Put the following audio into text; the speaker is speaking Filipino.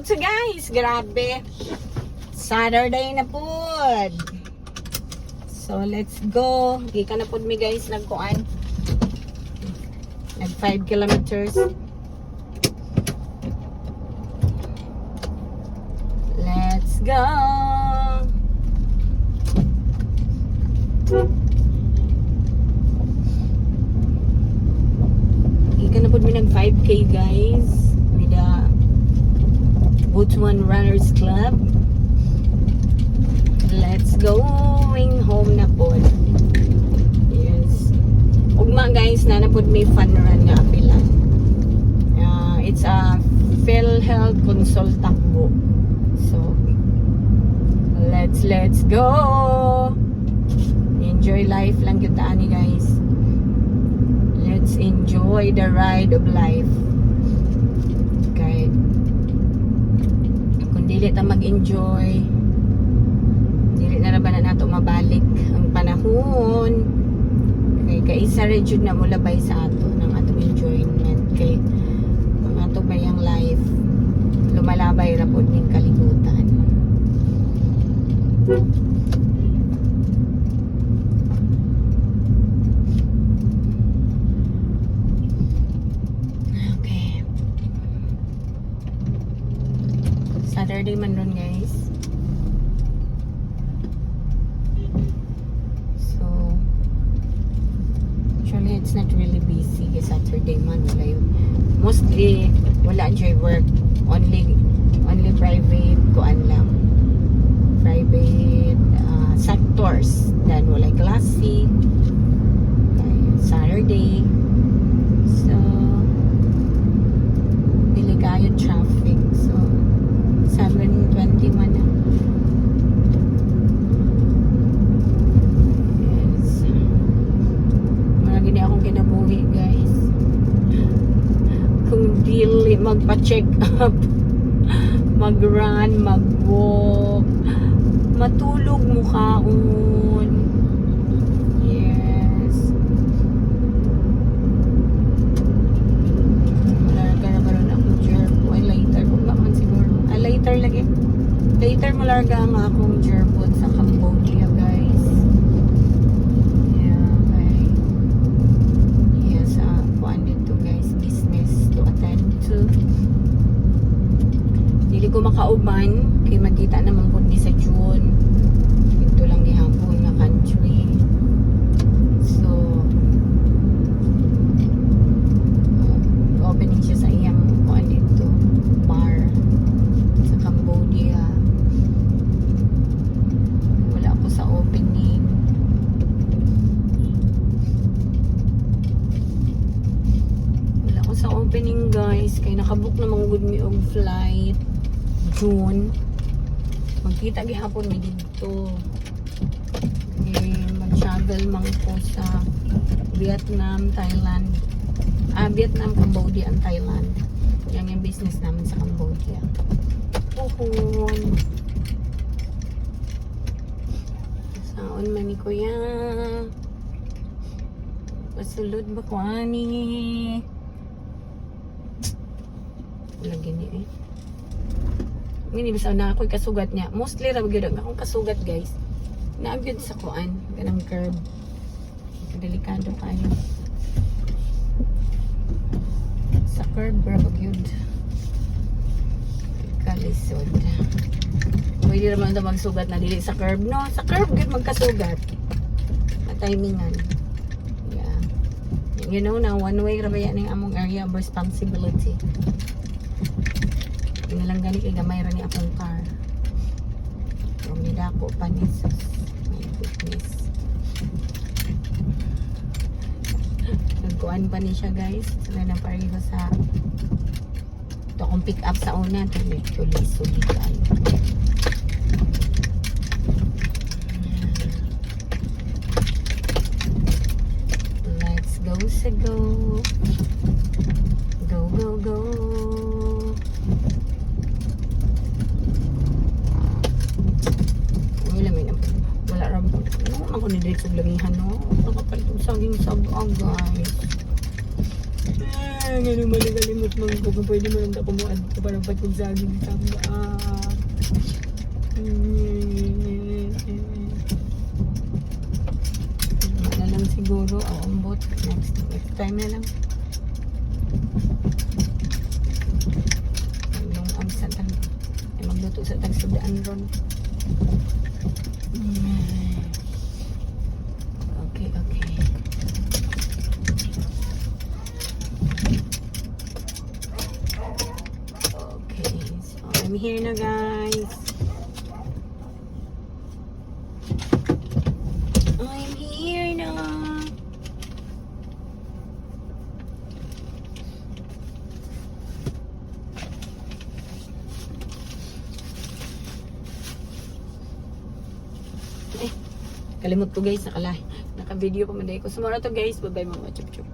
So guys, grabe. Saturday na po. So let's go. Gika na po mi guys nagkuan. Nag 5 kilometers. Let's go. Gika na po mi nag 5k guys. With the Butuan Runners Club. Let's going home na po. Yes. Ugma guys, na po may fun run nga apila. It's a PhilHealth consultant po. So, let's go. Enjoy life lang yun taani guys. Let's enjoy the ride of life. Okay. Kung dili ta mag-enjoy, dili na ba na nato mabalik ang panahon. Okay, kaisa rin jud na mulabay sa ato ng atong enjoyment. Kay ang ato bayang life lumalabay ra pod ning kalibutan. Okay. Saturday man ron guys. So actually it's not really busy kasi Saturday man wala yun. Mostly wala enjoy work. Only private kuan lang. Private sectors. Then wala klase. Okay, Saturday. So dili kayo traffic. So 7:21 na. Yes. Marami na akong kinabuhi guys. Kung dili magpa-check up, mag-run, mag-walk, matulog mo kaon. Yes. Wala ka na ba rin akong gerbo? Ay, later. Huwag naman siguro. Later lagi. Later malarga ang akong gerbo sa Cambodia, guys. Yeah, okay. Yes, kuan dito, guys. Business to attend to. Dili ko makauban kay magkita naman po ni sa June. Ito lang ni hapon na country. So opening siya sa iyang kuan dito bar sa Cambodia. Wala ako sa opening. Wala ako sa opening guys kay nakabook naman good me og flight June. Magkita gihapon mi dito. Mag-travel man po sa Vietnam, Thailand. Vietnam, Cambodia, and Thailand. Yan yung business namin sa Cambodia. Puhon. Saon man ni kuya. Pasulod ba ko ani? Lagi ni eh. Ngini bisa na ako'y kasugat niya. Mostly ra gyud akong kasugat guys. Naagid sa kuan, ganang curve. Delikado kayo. Sa curve ra gyud. Kalisod. Pwede naman ito magsugat na dili sa curve, no? Sa curve gyud magkasugat. Matimingan. Yeah. You know na one way ra ba yan ang among area of responsibility. Pinalang gani kay gamay ra ni akong car. Pero midako pa ni sus. My goodness. Nagkuhan pa ni siya guys. Sila na pareho sa ito akong pick up sa una. Tuloy-sulit tayo. Let's go sa go. Go, go, go. Wala ram po. Ano ako ni direct sa langihan, no? Nakapalitong saging sabang, guys. Nga naman nagalimot mga ko. Kung pwede mo lang ako mo adto para ba't kung saging tamba. Wala lang siguro. Ambot. Next time na lang. Yung sa tag. Ay magluto sa tag sudaan ron. Okay. Okay, so I'm here na guys. I'm here na. Kalimot ko guys, naka-video pa man dahil ko. Sumara to guys, bye bye mga chup chup.